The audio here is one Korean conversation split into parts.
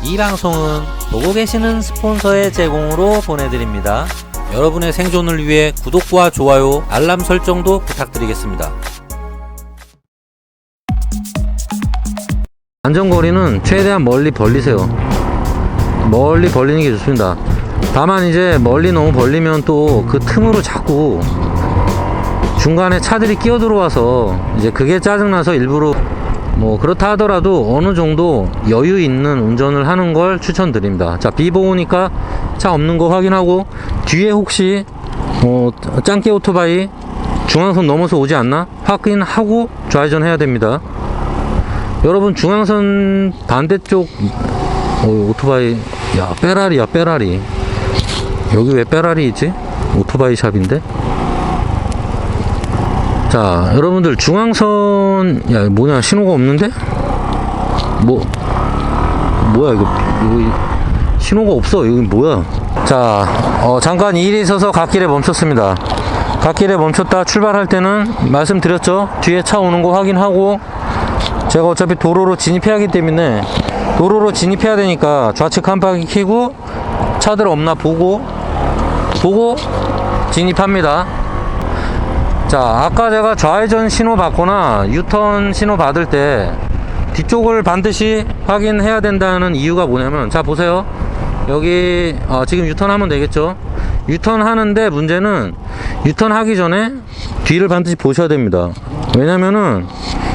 이 방송은 보고 계시는 스폰서의 제공으로 보내드립니다. 여러분의 생존을 위해 구독과 좋아요, 알람 설정도 부탁드리겠습니다. 안전거리는 최대한 멀리 벌리세요. 멀리 벌리는 게 좋습니다. 다만 이제 멀리 너무 벌리면 또 그 틈으로 자꾸 중간에 차들이 끼어 들어와서 이제 그게 짜증나서 일부러 뭐 그렇다 하더라도 어느 정도 여유 있는 운전을 하는 걸 추천드립니다. 자, 비 보니까 차 없는 거 확인하고, 뒤에 혹시 짱깨 오토바이 중앙선 넘어서 오지 않나 확인하고 좌회전 해야 됩니다. 여러분, 중앙선 반대쪽 오토바이, 야, 빼라리야, 빼라리. 여기 왜 빼라리 있지? 오토바이 샵인데. 자, 여러분들, 중앙선, 야, 뭐냐, 신호가 없는데? 뭐야, 이거 신호가 없어. 여기 뭐야? 자, 잠깐 일이 있어서 갓길에 멈췄습니다. 갓길에 멈췄다 출발할 때는 말씀드렸죠? 뒤에 차 오는 거 확인하고, 제가 어차피 도로로 진입해야 하기 때문에, 도로로 진입해야 되니까 좌측 깜빡이 켜고 차들 없나 보고 진입합니다. 자, 아까 제가 좌회전 신호 받거나 유턴 신호 받을 때 뒤쪽을 반드시 확인해야 된다는 이유가 뭐냐면, 자, 보세요. 여기 지금 유턴하면 되겠죠. 유턴하는데 문제는 유턴하기 전에 뒤를 반드시 보셔야 됩니다. 왜냐면은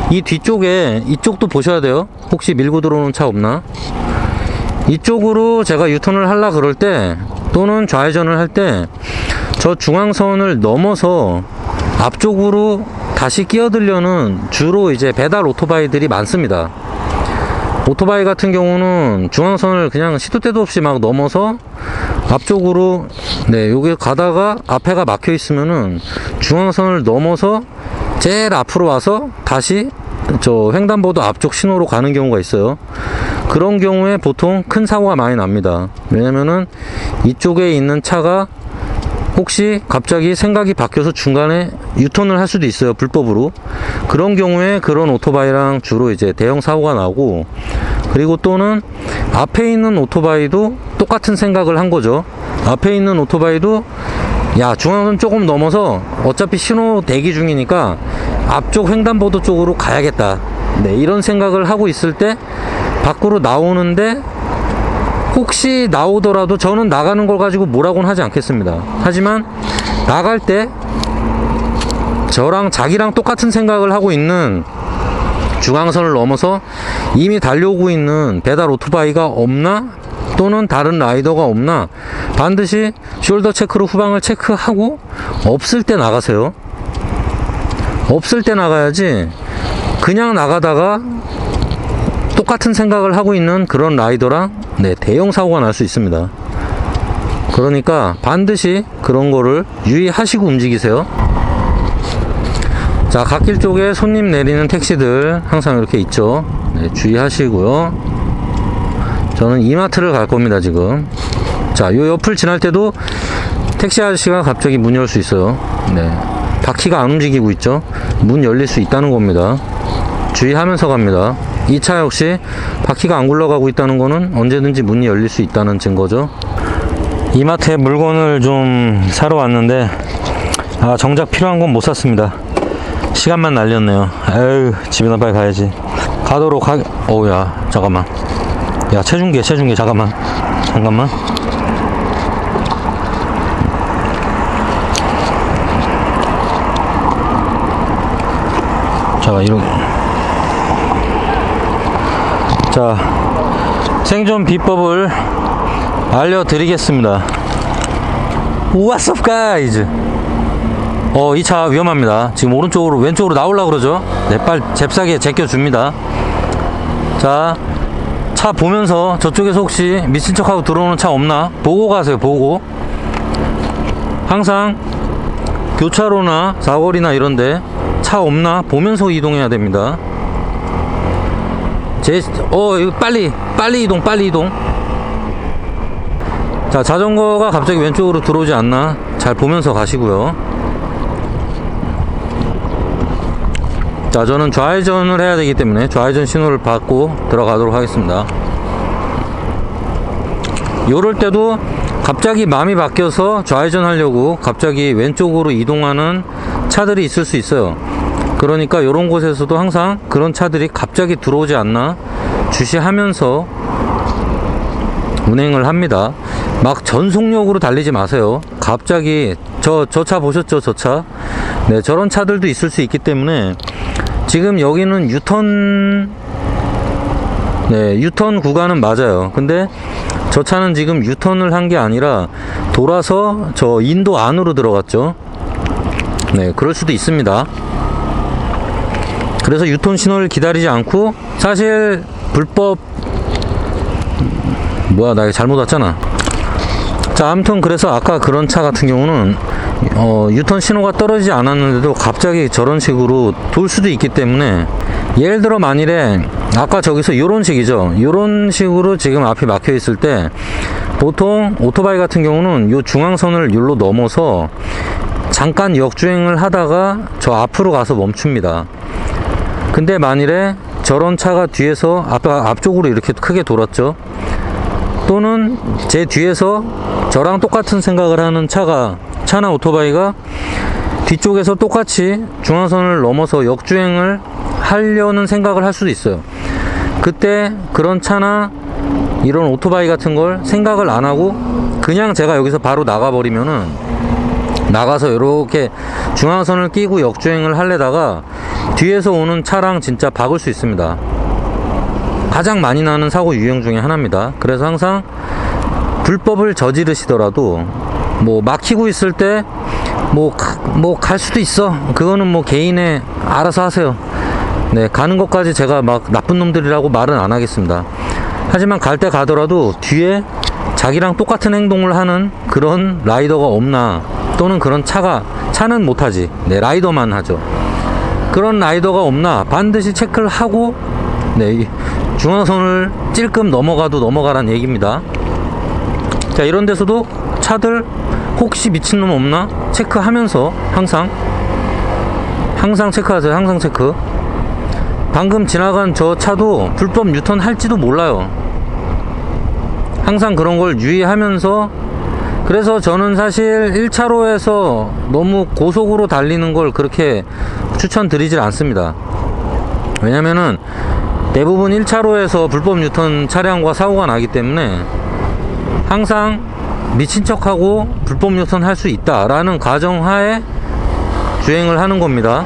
이 뒤쪽에, 이쪽도 보셔야 돼요. 혹시 밀고 들어오는 차 없나. 이쪽으로 제가 유턴을 하려 그럴 때, 또는 좌회전을 할 때 저 중앙선을 넘어서 앞쪽으로 다시 끼어들려는 주로 이제 배달 오토바이들이 많습니다. 오토바이 같은 경우는 중앙선을 그냥 시도 때도 없이 막 넘어서 앞쪽으로, 네, 여기 가다가 앞에가 막혀 있으면은 중앙선을 넘어서 제일 앞으로 와서 다시 저 횡단보도 앞쪽 신호로 가는 경우가 있어요. 그런 경우에 보통 큰 사고가 많이 납니다. 왜냐면은 이쪽에 있는 차가 혹시 갑자기 생각이 바뀌어서 중간에 유턴을 할 수도 있어요, 불법으로. 그런 경우에 그런 오토바이랑 주로 이제 대형 사고가 나고, 그리고 또는 앞에 있는 오토바이도 똑같은 생각을 한 거죠. 앞에 있는 오토바이도, 야, 중앙선 조금 넘어서 어차피 신호 대기 중이니까 앞쪽 횡단보도 쪽으로 가야겠다, 네, 이런 생각을 하고 있을 때 밖으로 나오는데, 혹시 나오더라도 저는 나가는 걸 가지고 뭐라고는 하지 않겠습니다. 하지만 나갈 때 저랑 자기랑 똑같은 생각을 하고 있는, 중앙선을 넘어서 이미 달려오고 있는 배달 오토바이가 없나, 또는 다른 라이더가 없나 반드시 숄더 체크로 후방을 체크하고, 없을 때 나가세요. 없을 때 나가야지 그냥 나가다가 똑같은 생각을 하고 있는 그런 라이더랑, 네, 대형 사고가 날 수 있습니다. 그러니까 반드시 그런 거를 유의하시고 움직이세요. 자, 갓길 쪽에 손님 내리는 택시들 항상 이렇게 있죠. 네, 주의하시고요. 저는 이마트를 갈 겁니다, 지금. 자, 요 옆을 지날 때도 택시 아저씨가 갑자기 문 열 수 있어요. 네, 바퀴가 안 움직이고 있죠. 문 열릴 수 있다는 겁니다. 주의하면서 갑니다. 이 차 역시 바퀴가 안 굴러가고 있다는 거는 언제든지 문이 열릴 수 있다는 증거죠. 이마트에 물건을 좀 사러 왔는데, 정작 필요한 건 못 샀습니다. 시간만 날렸네요. 에휴, 집에나 빨리 가야지. 가도록 어우야, 잠깐만. 야, 체중계, 잠깐만. 자, 자, 생존 비법을 알려드리겠습니다. What's up, guys? 이 차 위험합니다. 지금 왼쪽으로 나오려고 그러죠? 네, 빨리 잽싸게 제껴줍니다. 자, 차 보면서 저쪽에서 혹시 미친 척하고 들어오는 차 없나 보고 가세요. 보고. 항상 교차로나 사거리나 이런데 차 없나 보면서 이동해야 됩니다. 이거 빨리 이동. 자, 자전거가 갑자기 왼쪽으로 들어오지 않나 잘 보면서 가시고요. 자, 저는 좌회전을 해야 되기 때문에 좌회전 신호를 받고 들어가도록 하겠습니다. 요럴 때도 갑자기 마음이 바뀌어서 좌회전 하려고 갑자기 왼쪽으로 이동하는 차들이 있을 수 있어요. 그러니까 요런 곳에서도 항상 그런 차들이 갑자기 들어오지 않나 주시하면서 운행을 합니다. 막 전속력으로 달리지 마세요. 갑자기 저 차 보셨죠? 저 차. 네, 저런 차들도 있을 수 있기 때문에 지금 여기는 유턴 구간은 맞아요. 근데 저 차는 지금 유턴을 한 게 아니라 돌아서 저 인도 안으로 들어갔죠. 네, 그럴 수도 있습니다. 그래서 유턴 신호를 기다리지 않고, 사실 불법 나 이거 잘못 왔잖아. 자, 아무튼 그래서 아까 그런 차 같은 경우는 유턴 신호가 떨어지지 않았는데도 갑자기 저런 식으로 돌 수도 있기 때문에, 예를 들어 만일에 아까 저기서 요런 식이죠. 요런 식으로 지금 앞이 막혀 있을 때 보통 오토바이 같은 경우는 요 중앙선을 율로 넘어서 잠깐 역주행을 하다가 저 앞으로 가서 멈춥니다. 근데 만일에 저런 차가 뒤에서 앞쪽으로 이렇게 크게 돌았죠. 또는 제 뒤에서 저랑 똑같은 생각을 하는 차나 오토바이가 뒤쪽에서 똑같이 중앙선을 넘어서 역주행을 하려는 생각을 할 수도 있어요. 그때 그런 차나 이런 오토바이 같은 걸 생각을 안 하고 그냥 제가 여기서 바로 나가버리면은, 나가서 이렇게 중앙선을 끼고 역주행을 하려다가 뒤에서 오는 차랑 진짜 박을 수 있습니다. 가장 많이 나는 사고 유형 중에 하나입니다. 그래서 항상 불법을 저지르시더라도 막히고 있을 때 갈 수도 있어. 그거는 개인의 알아서 하세요. 네, 가는 것까지 제가 막 나쁜 놈들이라고 말은 안 하겠습니다. 하지만 갈 때 가더라도 뒤에 자기랑 똑같은 행동을 하는 그런 라이더가 없나, 또는 그런 차는 못하지. 네, 라이더만 하죠. 그런 라이더가 없나 반드시 체크를 하고, 네, 중앙선을 찔끔 넘어가도 넘어가란 얘기입니다. 자, 이런 데서도 차들 혹시 미친놈 없나 체크하면서 항상 체크하세요. 항상 체크. 방금 지나간 저 차도 불법 유턴 할지도 몰라요. 항상 그런 걸 유의하면서, 그래서 저는 사실 1차로에서 너무 고속으로 달리는 걸 그렇게 추천드리질 않습니다. 왜냐면은 대부분 1차로에서 불법 유턴 차량과 사고가 나기 때문에 항상 미친 척하고 불법 유턴 할 수 있다라는 가정하에 주행을 하는 겁니다.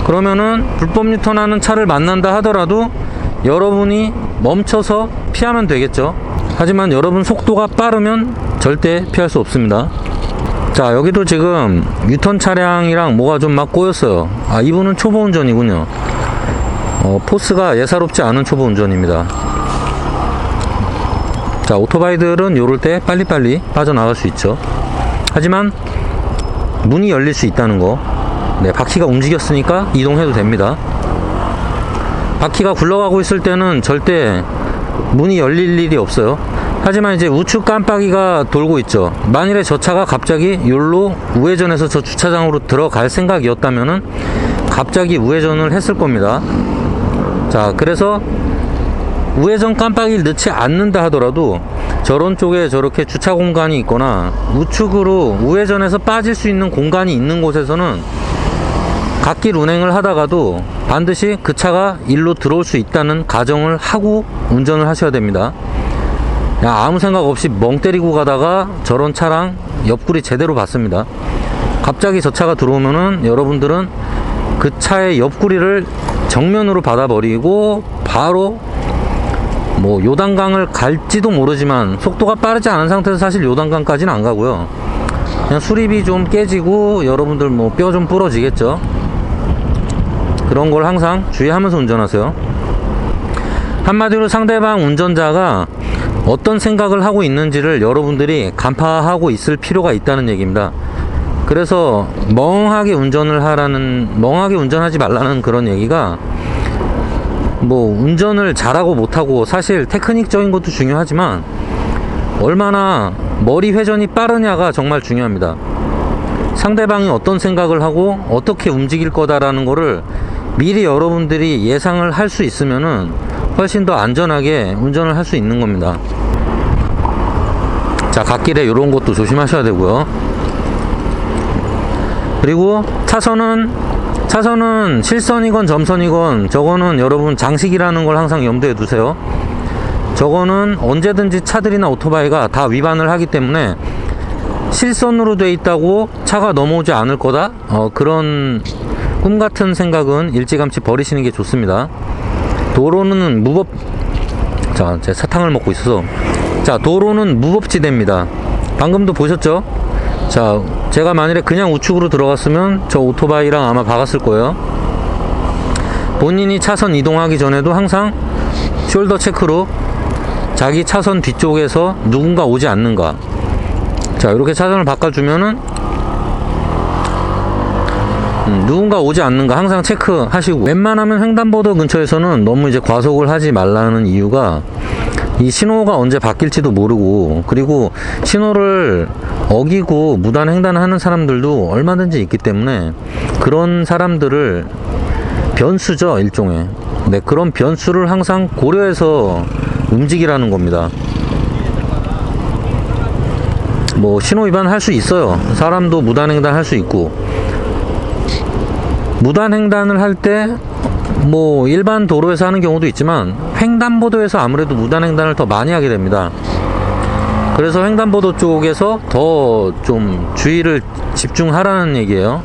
그러면은 불법 유턴하는 차를 만난다 하더라도 여러분이 멈춰서 피하면 되겠죠. 하지만 여러분 속도가 빠르면 절대 피할 수 없습니다. 자, 여기도 지금 유턴 차량이랑 뭐가 좀 막 꼬였어요. 아, 이분은 초보 운전이군요. 포스가 예사롭지 않은 초보 운전입니다. 자, 오토바이들은 요럴 때 빨리빨리 빠져나갈 수 있죠. 하지만 문이 열릴 수 있다는 거, 네, 바퀴가 움직였으니까 이동해도 됩니다. 바퀴가 굴러가고 있을 때는 절대 문이 열릴 일이 없어요. 하지만 이제 우측 깜빡이가 돌고 있죠. 만일에 저 차가 갑자기 욜로 우회전해서 저 주차장으로 들어갈 생각이었다면은 갑자기 우회전을 했을 겁니다. 자, 그래서 우회전 깜빡이를 넣지 않는다 하더라도 저런 쪽에 저렇게 주차 공간이 있거나 우측으로 우회전해서 빠질 수 있는 공간이 있는 곳에서는 갓길 운행을 하다가도 반드시 그 차가 일로 들어올 수 있다는 가정을 하고 운전을 하셔야 됩니다. 아무 생각 없이 멍 때리고 가다가 저런 차랑 옆구리 제대로 봤습니다. 갑자기 저 차가 들어오면은 여러분들은 그 차의 옆구리를 정면으로 받아버리고 바로 요단강을 갈지도 모르지만, 속도가 빠르지 않은 상태에서 사실 요단강까지는 안 가고요. 그냥 수립이 좀 깨지고 여러분들 뼈 좀 부러지겠죠. 그런 걸 항상 주의하면서 운전하세요. 한마디로 상대방 운전자가 어떤 생각을 하고 있는지를 여러분들이 간파하고 있을 필요가 있다는 얘기입니다. 그래서 멍하게 운전하지 말라는 그런 얘기가, 운전을 잘하고 못하고 사실 테크닉적인 것도 중요하지만 얼마나 머리 회전이 빠르냐가 정말 중요합니다. 상대방이 어떤 생각을 하고 어떻게 움직일 거다라는 거를 미리 여러분들이 예상을 할 수 있으면은 훨씬 더 안전하게 운전을 할 수 있는 겁니다. 자, 갓길에 이런 것도 조심하셔야 되고요. 그리고 차선은 실선이건 점선이건 저거는 여러분 장식이라는 걸 항상 염두에 두세요. 저거는 언제든지 차들이나 오토바이가 다 위반을 하기 때문에 실선으로 돼 있다고 차가 넘어오지 않을 거다, 그런 꿈같은 생각은 일찌감치 버리시는 게 좋습니다. 도로는 자, 제 사탕을 먹고 있어서, 자, 도로는 무법지대입니다. 방금도 보셨죠? 자, 제가 만일에 그냥 우측으로 들어갔으면 저 오토바이랑 아마 박았을 거예요. 본인이 차선 이동하기 전에도 항상 숄더 체크로 자기 차선 뒤쪽에서 누군가 오지 않는가. 자, 이렇게 차선을 바꿔주면은 누군가 오지 않는가 항상 체크하시고, 웬만하면 횡단보도 근처에서는 너무 이제 과속을 하지 말라는 이유가, 이 신호가 언제 바뀔지도 모르고, 그리고 신호를 어기고 무단 횡단하는 사람들도 얼마든지 있기 때문에 그런 사람들을, 변수죠, 일종의. 네, 그런 변수를 항상 고려해서 움직이라는 겁니다. 뭐 신호 위반 할 수 있어요. 사람도 무단 횡단 할 수 있고, 무단 횡단을 할 때 뭐 일반 도로에서 하는 경우도 있지만 횡단보도에서 아무래도 무단 횡단을 더 많이 하게 됩니다. 그래서 횡단보도 쪽에서 더 좀 주의를 집중하라는 얘기예요.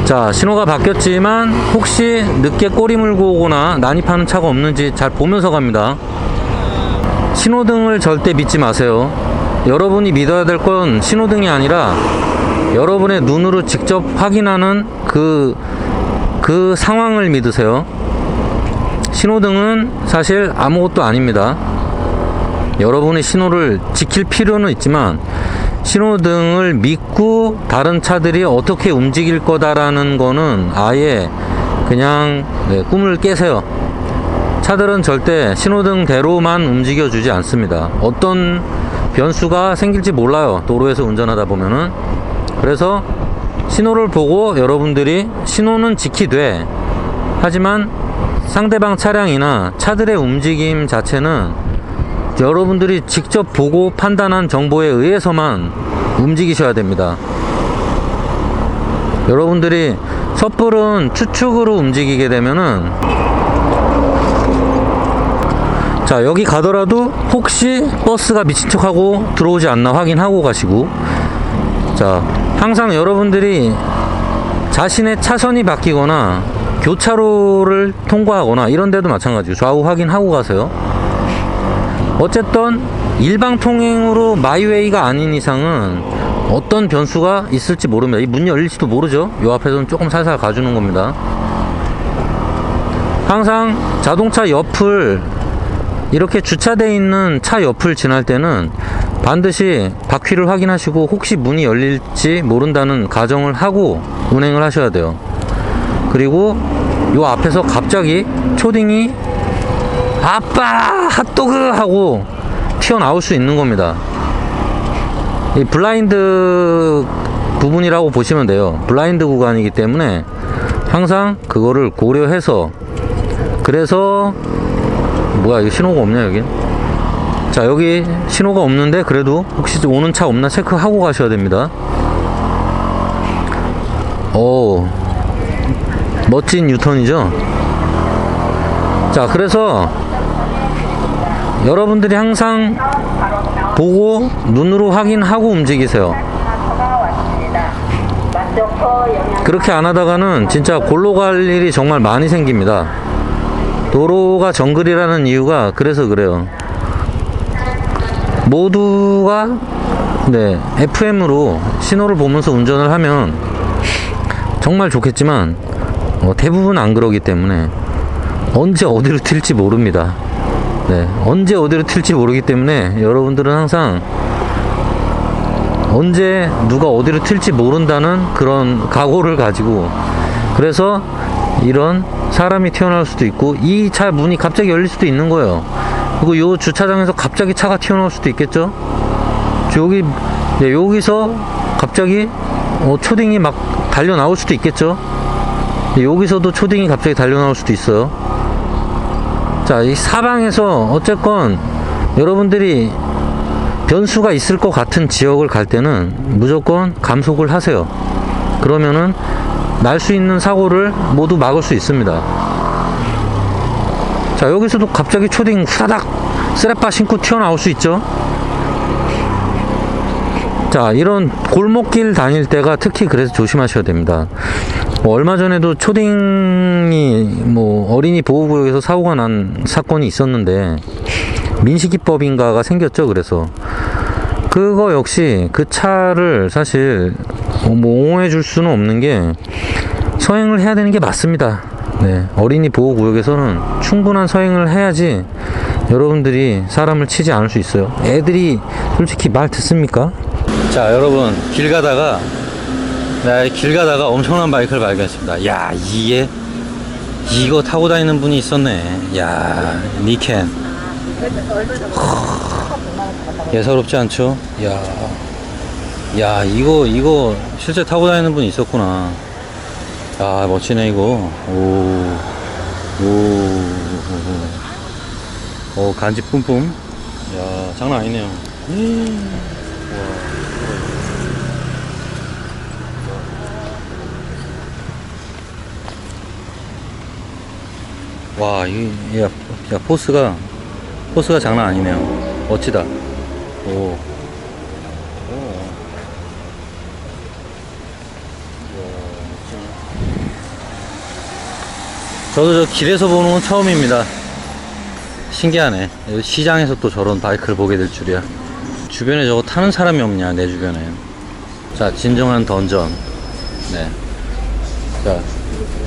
자, 신호가 바뀌었지만 혹시 늦게 꼬리 물고 오거나 난입하는 차가 없는지 잘 보면서 갑니다. 신호등을 절대 믿지 마세요. 여러분이 믿어야 될 건 신호등이 아니라 여러분의 눈으로 직접 확인하는 그 상황을 믿으세요. 신호등은 사실 아무것도 아닙니다. 여러분이 신호를 지킬 필요는 있지만 신호등을 믿고 다른 차들이 어떻게 움직일 거다라는 거는 아예 그냥 꿈을 깨세요. 차들은 절대 신호등대로만 움직여주지 않습니다. 어떤 변수가 생길지 몰라요, 도로에서 운전하다 보면은. 그래서 신호를 보고 여러분들이 신호는 지키되, 하지만 상대방 차량이나 차들의 움직임 자체는 여러분들이 직접 보고 판단한 정보에 의해서만 움직이셔야 됩니다. 여러분들이 섣부른 추측으로 움직이게 되면은, 자, 여기 가더라도 혹시 버스가 미친 척하고 들어오지 않나 확인하고 가시고, 자, 항상 여러분들이 자신의 차선이 바뀌거나 교차로를 통과하거나 이런 데도 마찬가지고 좌우 확인하고 가세요. 어쨌든 일방통행으로 마이웨이가 아닌 이상은 어떤 변수가 있을지 모릅니다. 이 문 열릴지도 모르죠. 요 앞에서는 조금 살살 가주는 겁니다. 항상 자동차 옆을, 이렇게 주차되어 있는 차 옆을 지날 때는 반드시 바퀴를 확인하시고 혹시 문이 열릴지 모른다는 가정을 하고 운행을 하셔야 돼요. 그리고 요 앞에서 갑자기 초딩이 아빠 핫도그 하고 튀어나올 수 있는 겁니다. 이 블라인드 부분이라고 보시면 돼요. 블라인드 구간이기 때문에 항상 그거를 고려해서, 그래서 뭐야, 이거 신호가 없냐 여긴? 자, 여기 신호가 없는데 그래도 혹시 오는 차 없나 체크하고 가셔야 됩니다. 오, 멋진 유턴이죠. 자, 그래서 여러분들이 항상 보고 눈으로 확인하고 움직이세요. 그렇게 안 하다가는 진짜 골로 갈 일이 정말 많이 생깁니다. 도로가 정글이라는 이유가 그래서 그래요. 모두가 FM으로 신호를 보면서 운전을 하면 정말 좋겠지만 대부분 안 그러기 때문에 언제 어디로 튈지 모릅니다. 언제 어디로 튈지 모르기 때문에 여러분들은 항상 언제 누가 어디로 튈지 모른다는 그런 각오를 가지고, 그래서 이런 사람이 튀어나올 수도 있고 이 차 문이 갑자기 열릴 수도 있는 거예요. 그리고 요 주차장에서 갑자기 차가 튀어나올 수도 있겠죠. 여기서 갑자기 초딩이 막 달려 나올 수도 있겠죠. 여기서도 초딩이 갑자기 달려 나올 수도 있어요. 자, 이 사방에서 어쨌건 여러분들이 변수가 있을 것 같은 지역을 갈 때는 무조건 감속을 하세요. 그러면은 날 수 있는 사고를 모두 막을 수 있습니다. 자, 여기서도 갑자기 초딩 후다닥 쓰레빠 신고 튀어나올 수 있죠. 자, 이런 골목길 다닐 때가 특히 그래서 조심하셔야 됩니다. 얼마 전에도 초딩이 어린이 보호구역에서 사고가 난 사건이 있었는데 민식이법인가가 생겼죠. 그래서 그거 역시 그 차를 사실 옹호해 줄 수는 없는 게 서행을 해야 되는 게 맞습니다. 네, 어린이 보호구역에서는 충분한 서행을 해야지 여러분들이 사람을 치지 않을 수 있어요. 애들이 솔직히 말 듣습니까? 자, 여러분, 길 가다가 엄청난 바이크를 발견했습니다. 야, 이거 타고 다니는 분이 있었네. 야, 니켄. 예사롭지 않죠? 야, 이거 실제 타고 다니는 분이 있었구나. 아, 멋지네, 이거. 간지 뿜뿜. 야, 장난 아니네요. 와, 포스가 장난 아니네요. 멋지다. 저도 저 길에서 보는 건 처음입니다. 신기하네. 시장에서 또 저런 바이크를 보게 될 줄이야. 주변에 저거 타는 사람이 없냐, 내 주변에. 자, 진정한 던전. 네. 자,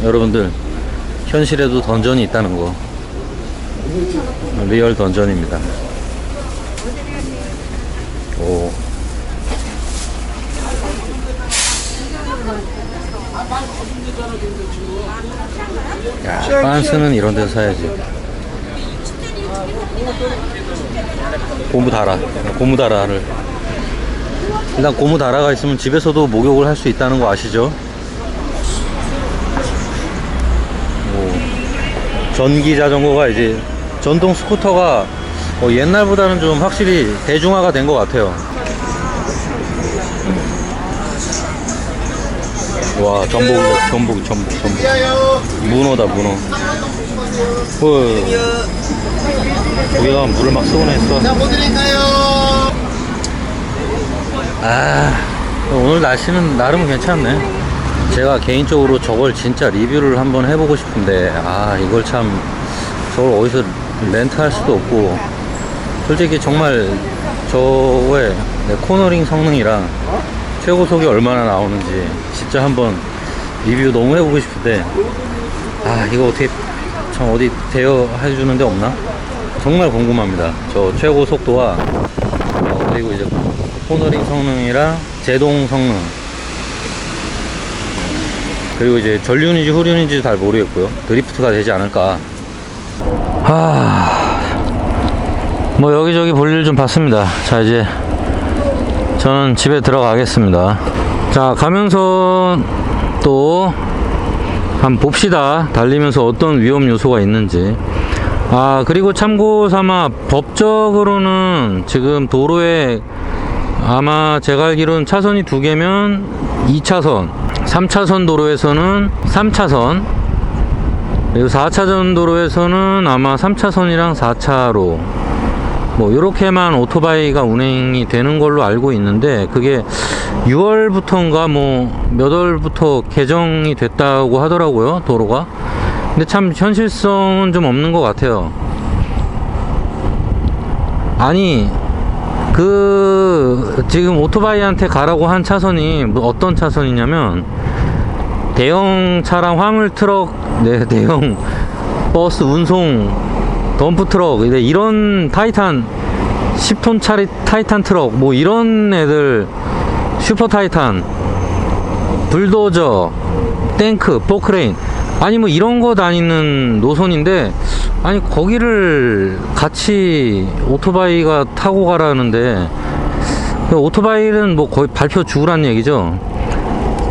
여러분들, 현실에도 던전이 있다는 거. 리얼 던전입니다. 오. 야, 빤스는 이런 데서 사야지. 고무다라를. 일단 고무다라가 있으면 집에서도 목욕을 할 수 있다는 거 아시죠? 전기 자전거가 이제 전동 스쿠터가 옛날보다는 좀 확실히 대중화가 된 것 같아요. 와, 전복. 문어다, 문어. 고기가 물을 막 쏘네했어. 뭐 드릴까요? 아, 오늘 날씨는 나름 괜찮네. 제가 개인적으로 저걸 진짜 리뷰를 한번 해보고 싶은데, 이걸 참, 저걸 어디서 렌트할 수도 없고, 솔직히 정말 저의 코너링 성능이랑 최고속이 얼마나 나오는지 진짜 한번 리뷰 너무 해보고 싶은데, 이거 어떻게 참 어디 대여해 주는 데 없나? 정말 궁금합니다. 저 최고 속도와 그리고 이제 코너링 성능이랑 제동 성능, 그리고 이제 전륜인지 후륜인지 잘 모르겠고요. 드리프트가 되지 않을까. 여기저기 볼일 좀 봤습니다. 자, 이제 저는 집에 들어가겠습니다. 자, 가면서 또 한번 봅시다. 달리면서 어떤 위험 요소가 있는지. 그리고 참고 삼아 법적으로는 지금 도로에 아마 제가 알기로는 차선이 2개면 2차선, 3차선 도로에서는 3차선, 그리고 4차선 도로에서는 아마 3차선이랑 4차로 요렇게만 오토바이가 운행이 되는 걸로 알고 있는데, 그게 6월부터인가 몇 월부터 개정이 됐다고 하더라고요, 도로가. 근데 참 현실성은 좀 없는 것 같아요. 아니, 지금 오토바이한테 가라고 한 차선이 어떤 차선이냐면, 대형 차랑 화물 트럭, 대형 버스 운송 덤프 트럭, 이런 타이탄 10톤짜리 타이탄 트럭 이런 애들, 슈퍼 타이탄, 불도저, 탱크, 포크레인, 이런 거 다니는 노선인데, 거기를 같이 오토바이가 타고 가라는데, 오토바이는 거의 밟혀 죽으란 얘기죠.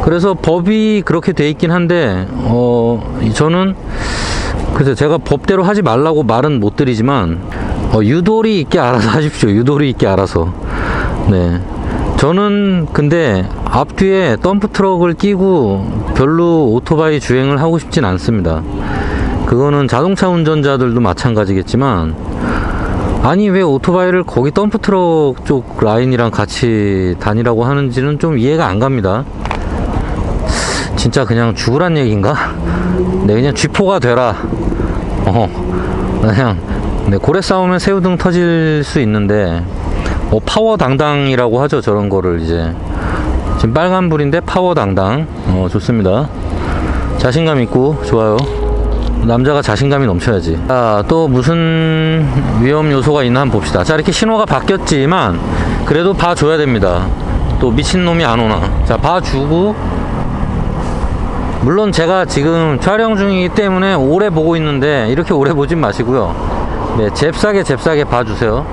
그래서 법이 그렇게 돼 있긴 한데, 저는 그래서 제가 법대로 하지 말라고 말은 못 드리지만 유도리 있게 알아서 하십시오. 유도리 있게 알아서. 네. 저는 근데 앞뒤에 덤프트럭을 끼고 별로 오토바이 주행을 하고 싶진 않습니다. 그거는 자동차 운전자들도 마찬가지겠지만, 아니 왜 오토바이를 거기 덤프트럭 쪽 라인이랑 같이 다니라고 하는지는 좀 이해가 안 갑니다. 진짜 그냥 죽으란 얘기인가? 네, 그냥 쥐포가 되라. 그냥 네, 고래 싸우면 새우등 터질 수 있는데 파워 당당이라고 하죠. 저런 거를 이제 지금 빨간불인데 파워 당당. 좋습니다. 자신감 있고 좋아요. 남자가 자신감이 넘쳐야지. 자, 또 무슨 위험 요소가 있나 한번 봅시다. 자, 이렇게 신호가 바뀌었지만 그래도 봐줘야 됩니다. 또 미친놈이 안 오나. 자, 봐주고, 물론 제가 지금 촬영 중이기 때문에 오래 보고 있는데 이렇게 오래 보진 마시고요. 네, 잽싸게 봐주세요.